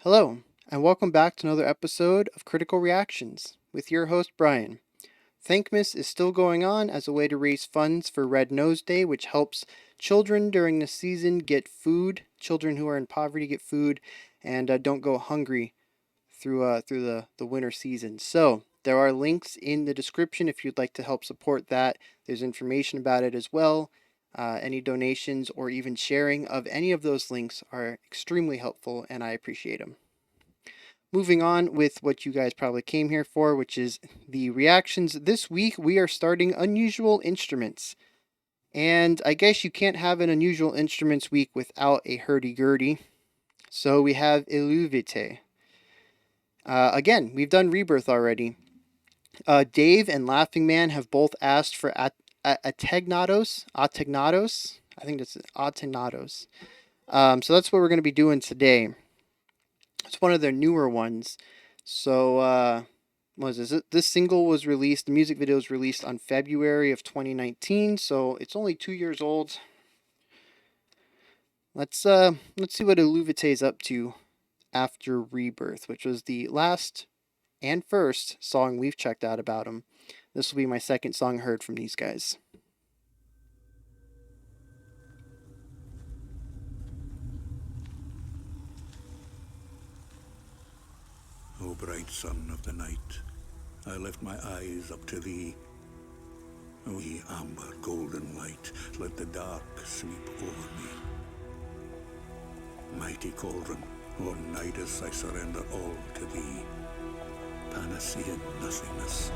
Hello, and welcome back to another episode of Critical Reactions with your host, Bryan. Thankmas is still going on as a way to raise funds for Red Nose Day, which helps children during the season get food. Children who are in poverty get food and don't go hungry through the winter season. So there are links in the description if you'd like to help support that. There's information about it as well. Any donations or even sharing of any of those links are extremely helpful, and I appreciate them. Moving on with what you guys probably came here for, which is the reactions. This week we are starting unusual instruments. And I guess you can't have an unusual instruments week without a hurdy-gurdy. So we have ELUVEITIE. Again, we've done Rebirth already. Dave and Laughing Man have both asked for Ategnatos. I think that's Ategnatos. So that's what we're going to be doing today. It's one of their newer ones. So, what was this? This single was released, the music video was released on February of 2019, so it's only 2 years old. Let's see what ELUVEITIE is up to after Rebirth, which was the last and first song we've checked out about them. This will be my second song heard from these guys. O bright sun of the night, I lift my eyes up to thee. O ye amber golden light, let the dark sweep over me. Mighty cauldron, O Nidus, I surrender all to thee. Panacean nothingness,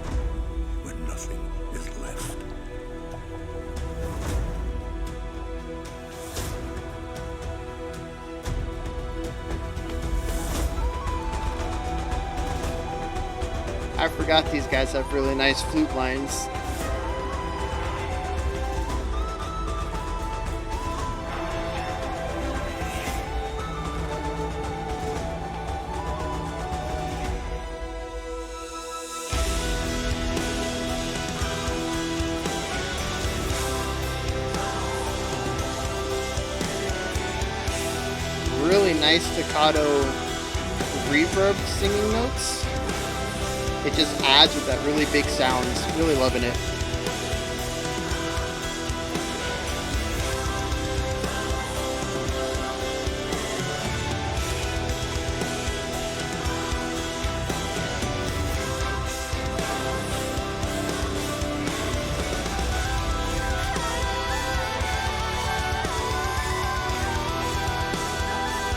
when nothing is left. I forgot these guys have really nice flute lines. Really nice staccato reverb singing notes. It just adds with that really big sounds. Really loving it.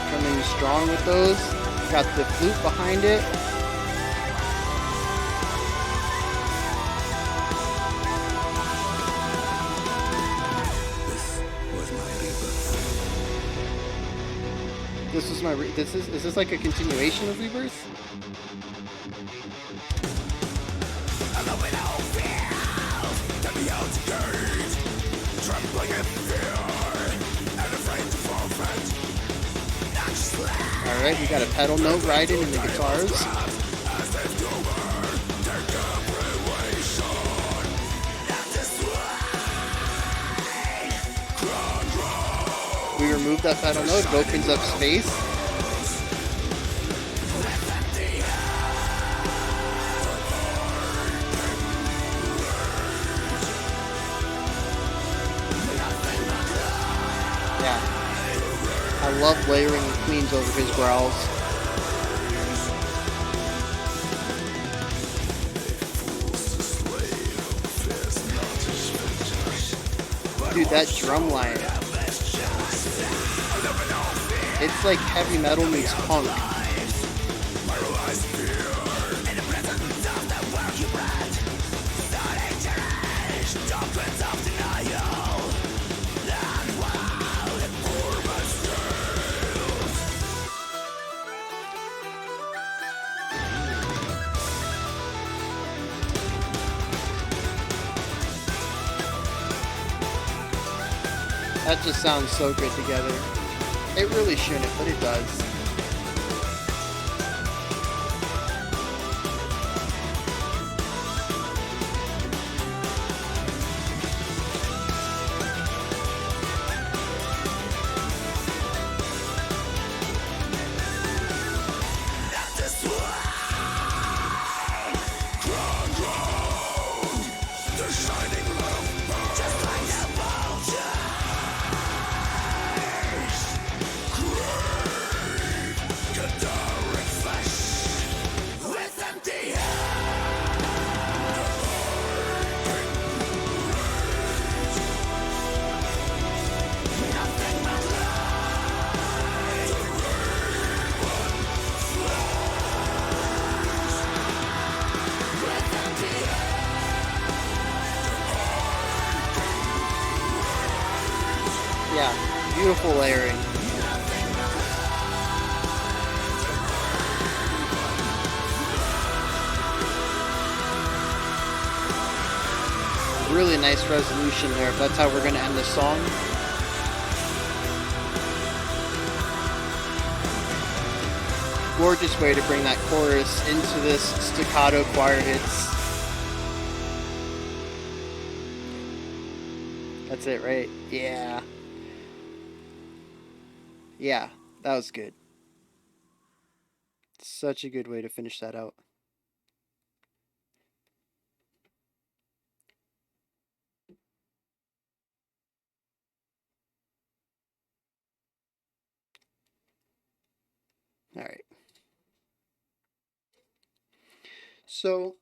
Coming strong with those. Got the flute behind it. Is this like a continuation of Rebirth? Alright, we got a pedal note riding in the guitars. We remove that pedal note, it opens up space. Yeah. I love layering the cleans over his growls. Dude, that drum line. It's like heavy metal meets punk. That just sounds so good together. It really shouldn't, but it does. beautiful layering. Really nice resolution there, if that's how we're going to end the song. Gorgeous way to bring that chorus into this staccato choir hits. That's it, right? Yeah. Yeah, that was good. Such a good way to finish that out. All right. So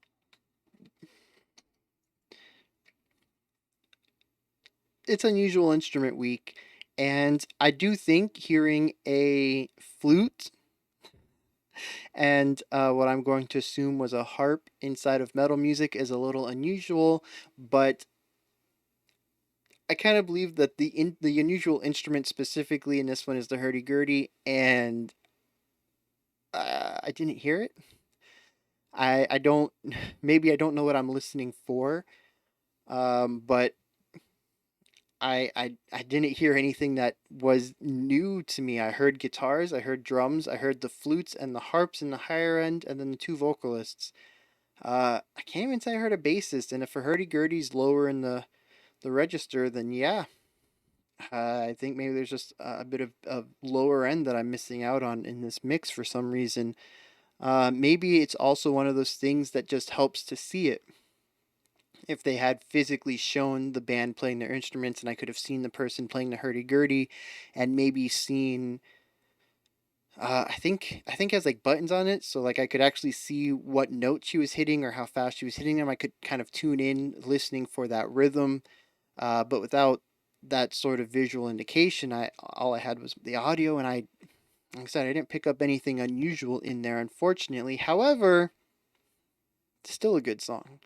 it's Unusual Instrument Week, and I do think hearing a flute and what I'm going to assume was a harp inside of metal music is a little unusual, but I kind of believe that the unusual instrument specifically in this one is the hurdy-gurdy, and I didn't hear it. I don't maybe I don't know what I'm listening for, but I didn't hear anything that was new to me. I heard guitars, I heard drums, I heard the flutes and the harps in the higher end, and then the two vocalists. I can't even say I heard a bassist, and if a hurdy-gurdy's lower in the register, then yeah, I think maybe there's just a bit of lower end that I'm missing out on in this mix for some reason. Maybe it's also one of those things that just helps to see it. If they had physically shown the band playing their instruments and I could have seen the person playing the hurdy-gurdy and maybe seen I think it has like buttons on it, so like I could actually see what notes she was hitting or how fast she was hitting them. I could kind of tune in listening for that rhythm. But without that sort of visual indication, I all I had was the audio, and like I said, I didn't pick up anything unusual in there, unfortunately. However, it's still a good song.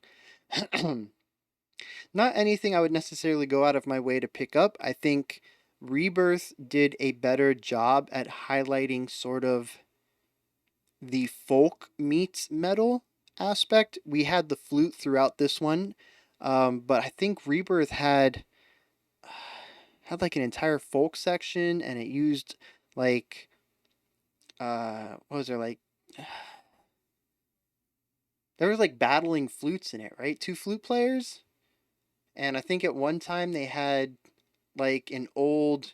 Not anything I would necessarily go out of my way to pick up. I think Rebirth did a better job at highlighting sort of the folk meets metal aspect. We had the flute throughout this one, but I think Rebirth had like an entire folk section, and it used like what was there like there was like battling flutes in it, right? Two flute players, and I think at one time they had like an old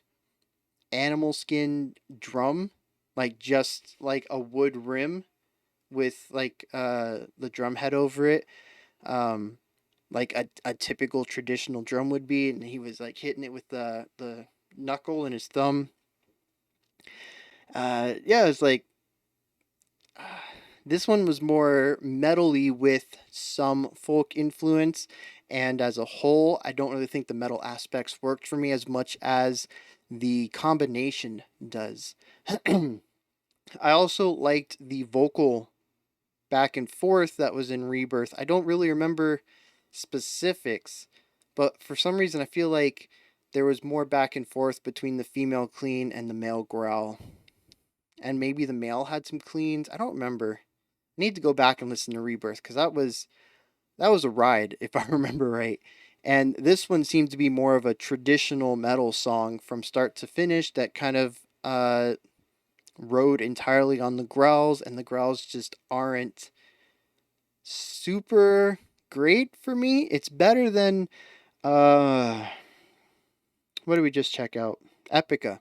animal skin drum, like just like a wood rim with like the drum head over it. Um like a typical traditional drum would be, and he was like hitting it with the knuckle and his thumb. Yeah, it's like this one was more metally with some folk influence, and as a whole, I don't really think the metal aspects worked for me as much as the combination does. I also liked the vocal back and forth that was in Rebirth. I don't really remember specifics, but for some reason I feel like there was more back and forth between the female clean and the male growl. And maybe the male had some cleans. I don't remember. I need to go back and listen to Rebirth because that was a ride if I remember right. And this one seemed to be more of a traditional metal song from start to finish that kind of rode entirely on the growls, and the growls just aren't super great for me. It's better than uh what did we just check out? Epica.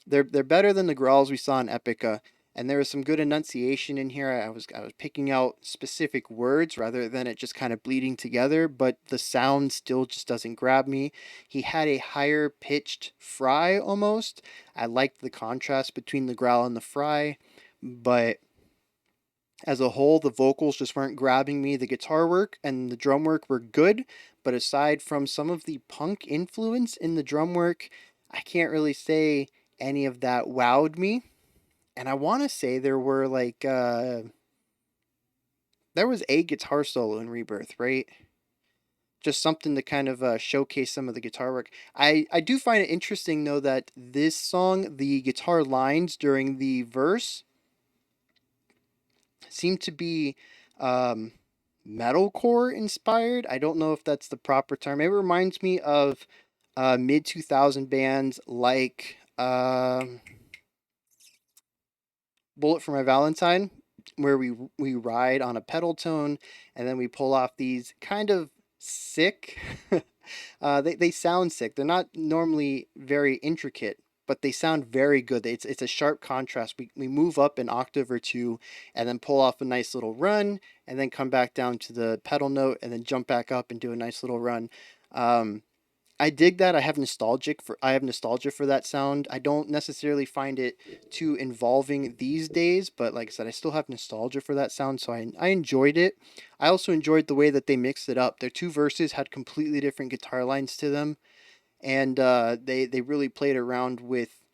They're better than the growls we saw in Epica, and there was some good enunciation in here. I was picking out specific words rather than it just kind of bleeding together, but the sound still just doesn't grab me. He had a higher pitched fry almost. I liked the contrast between the growl and the fry, but as a whole, the vocals just weren't grabbing me. The guitar work and the drum work were good, but aside from some of the punk influence in the drum work, I can't really say any of that wowed me. And I want to say there were like there was a guitar solo in Rebirth, right? just something to kind of showcase some of the guitar work. I do find it interesting though that this song, the guitar lines during the verse seem to be um, metalcore inspired. I don't know if that's the proper term. It reminds me of mid 2000 bands like Bullet for My Valentine, where we ride on a pedal tone and then we pull off these kind of sick. They sound sick. They're not normally very intricate, but they sound very good. It's a sharp contrast. We move up an octave or two, and then pull off a nice little run, and then come back down to the pedal note, and then jump back up and do a nice little run. Um, I dig that. I have nostalgia for that sound. I don't necessarily find it too involving these days, but like I said, I still have nostalgia for that sound, so I enjoyed it. I also enjoyed the way that they mixed it up. Their two verses had completely different guitar lines to them, and they really played around with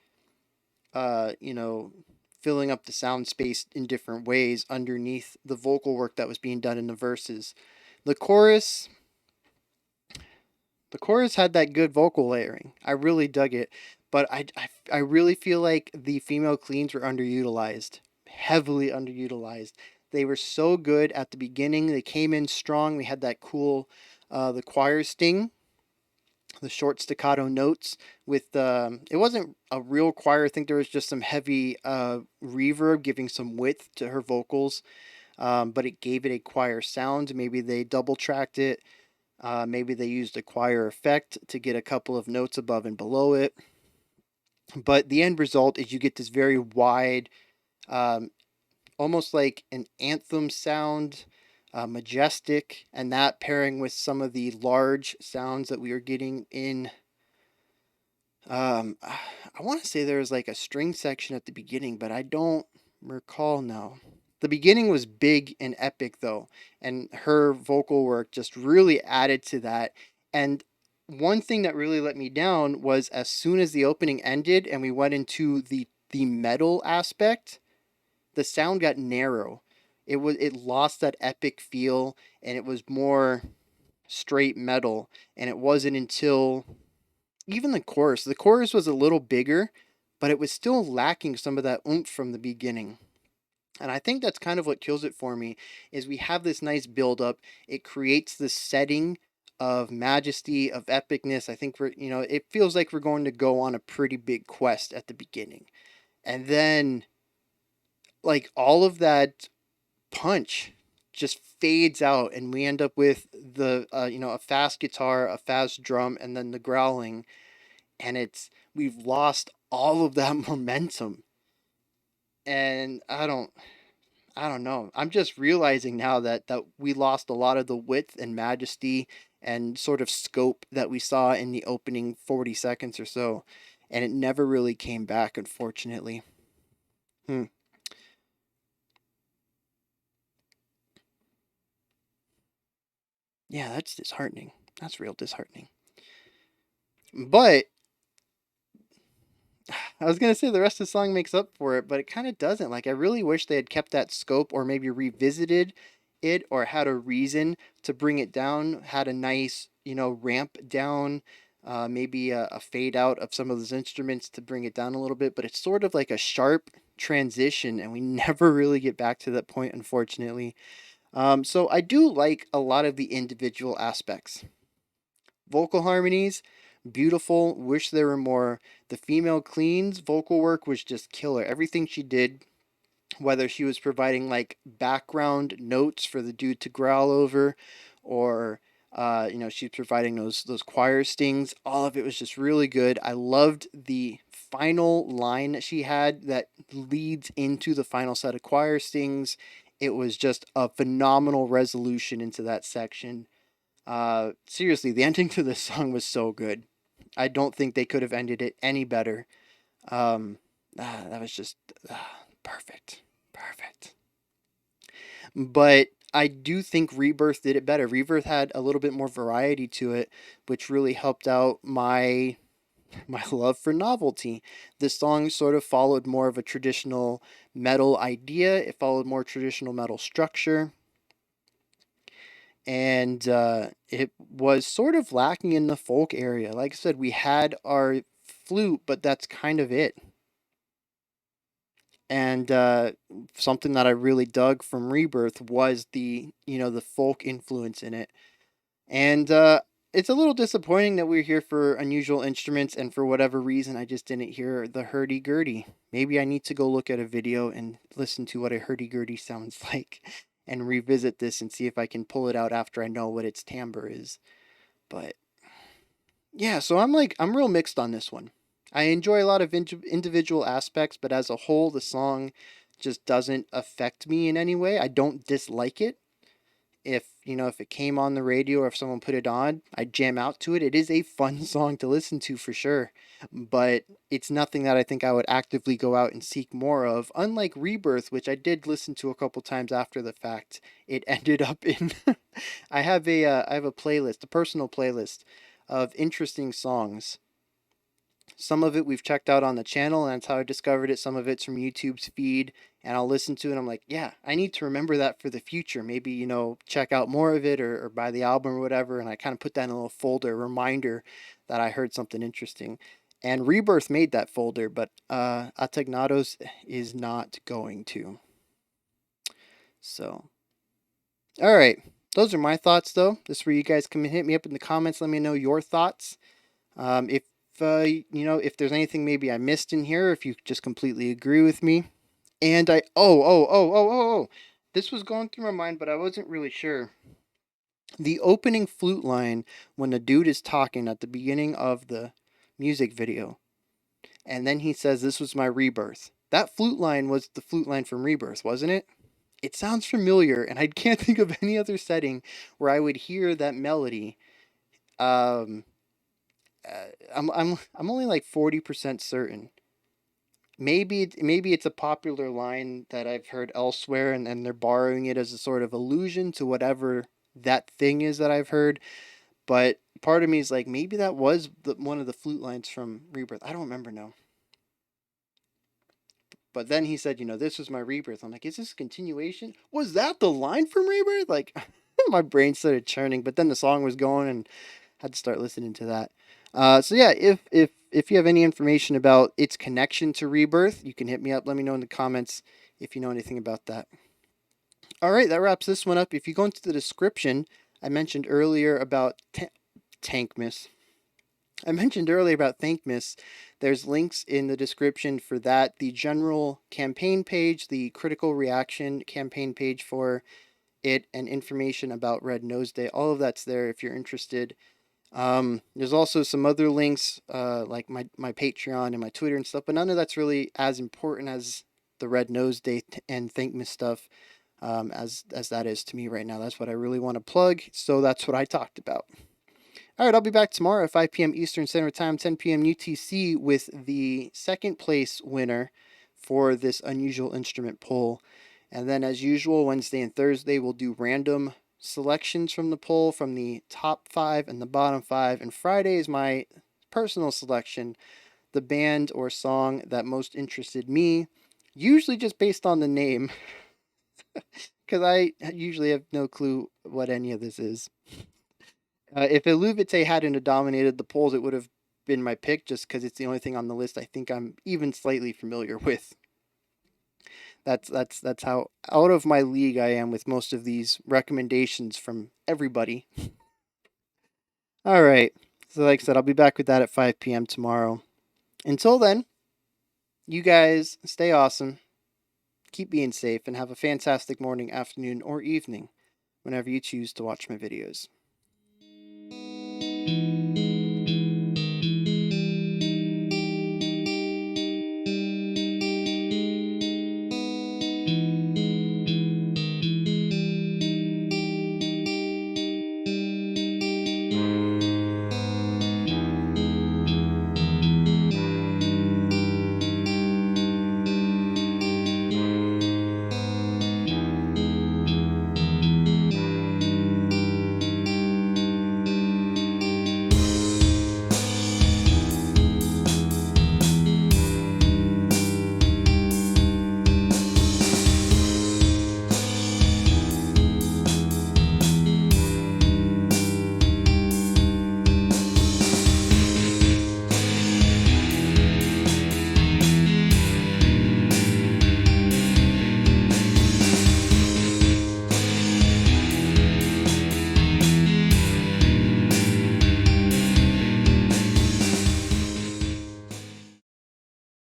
you know, filling up the sound space in different ways underneath the vocal work that was being done in the verses. The chorus the chorus had that good vocal layering. I really dug it, but I really feel like the female cleans were underutilized, heavily underutilized. They were so good at the beginning. They came in strong. We had that cool, the choir sting, the short staccato notes with it wasn't a real choir. I think there was just some heavy reverb giving some width to her vocals, but it gave it a choir sound. Maybe they double tracked it. Maybe they used a choir effect to get a couple of notes above and below it. But the end result is you get this very wide, um, almost like an anthem sound, majestic, and that pairing with some of the large sounds that we are getting in. I want to say there was like a string section at the beginning, but I don't recall now. The beginning was big and epic though, and her vocal work just really added to that. And one thing that really let me down was as soon as the opening ended and we went into the metal aspect, the sound got narrow. It lost that epic feel and it was more straight metal. And it wasn't until even the chorus was a little bigger, but it was still lacking some of that oomph from the beginning. And I think that's kind of what kills it for me is we have this nice build up. It creates this setting of majesty, of epicness. I think it feels like we're going to go on a pretty big quest at the beginning. And then like all of that punch just fades out and we end up with the a fast guitar, a fast drum and then the growling and we've lost all of that momentum. And I don't know. I'm just realizing now that we lost a lot of the width and majesty and sort of scope that we saw in the opening 40 seconds or so, and it never really came back, unfortunately. Hmm. Yeah, that's disheartening. That's real disheartening. But I was gonna say the rest of the song makes up for it, but it kind of doesn't. Like I really wish they had kept that scope, or maybe revisited it, or had a reason to bring it down. Had a nice, ramp down, maybe a fade out of some of those instruments to bring it down a little bit. But it's sort of like a sharp transition, and we never really get back to that point, unfortunately. So I do like a lot of the individual aspects. Vocal harmonies, beautiful. Wish there were more. The female cleans vocal work was just killer. Everything she did, whether she was providing like background notes for the dude to growl over, or she's providing those choir stings. All of it was just really good. I loved the final line that she had that leads into the final set of choir stings. It was just a phenomenal resolution into that section. Seriously, the ending to this song was so good. I don't think they could have ended it any better. That was just perfect. Perfect. But I do think Rebirth did it better. Rebirth had a little bit more variety to it, which really helped out my love for novelty. This song sort of followed more of a traditional metal idea. It followed more traditional metal structure. and it was sort of lacking in the folk area. Like I said, we had our flute, but that's kind of it. And something that I really dug from Rebirth was the folk influence in it. And it's a little disappointing that we're here for unusual instruments, and for whatever reason, I just didn't hear the hurdy-gurdy. Maybe I need to go look at a video and listen to what a hurdy-gurdy sounds like and revisit this and see if I can pull it out after I know what its timbre is. But yeah, so I'm real mixed on this one. I enjoy a lot of individual aspects, but as a whole, the song just doesn't affect me in any way. I don't dislike it. If it came on the radio or if someone put it on, I'd jam out to it. It is a fun song to listen to for sure, but it's nothing that I think I would actively go out and seek more of. Unlike Rebirth, which I did listen to a couple times after the fact, it ended up in. I have a playlist, a personal playlist of interesting songs. Some of it we've checked out on the channel, and that's how I discovered it. Some of it's from YouTube's feed, and I'll listen to it. And I'm like, yeah, I need to remember that for the future. Maybe, check out more of it, or buy the album or whatever. And I kind of put that in a little folder, reminder that I heard something interesting. And Rebirth made that folder, but Ategnatos is not going to. So, all right. Those are my thoughts, though. This is where you guys can hit me up in the comments. Let me know your thoughts. If there's anything maybe I missed in here, if you just completely agree with me. And this was going through my mind, but I wasn't really sure. The opening flute line when the dude is talking at the beginning of the music video, and then he says, "This was my rebirth." That flute line was the flute line from Rebirth, wasn't it? It sounds familiar, and I can't think of any other setting where I would hear that melody. Um, I'm only like 40% certain. Maybe it's a popular line that I've heard elsewhere, and they're borrowing it as a sort of allusion to whatever that thing is that I've heard. But part of me is like, maybe that was one of the flute lines from Rebirth. I don't remember now. But then he said, this was my Rebirth. I'm like, is this a continuation? Was that the line from Rebirth? Like, my brain started churning. But then the song was going, and had to start listening to that. So yeah, if you have any information about its connection to Rebirth, you can hit me up. Let me know in the comments if you know anything about that. All right, that wraps this one up. If you go into the description, I mentioned earlier about Tankmas. I mentioned earlier about Thankmas. There's links in the description for that. The general campaign page, the critical reaction campaign page for it, and information about Red Nose Day. All of that's there if you're interested. There's also some other links, like my Patreon and my Twitter and stuff, but none of that's really as important as the Red Nose Day and Thankmas stuff, as that is to me right now. That's what I really want to plug, so that's what I talked about. All right, I'll be back tomorrow at 5 p.m. Eastern Standard Time, 10 p.m. UTC, with the second place winner for this unusual instrument poll. And then, as usual, Wednesday and Thursday, we'll do random selections from the poll, from the top 5 and the bottom 5. And Friday is my personal selection, the band or song that most interested me, usually just based on the name, because I usually have no clue what any of this is. If ELUVEITIE hadn't dominated the polls, it would have been my pick, just because it's the only thing on the list I think I'm even slightly familiar with. That's how out of my league I am with most of these recommendations from everybody. All right. So like I said, I'll be back with that at 5 p.m. tomorrow. Until then, you guys stay awesome, keep being safe, and have a fantastic morning, afternoon, or evening whenever you choose to watch my videos.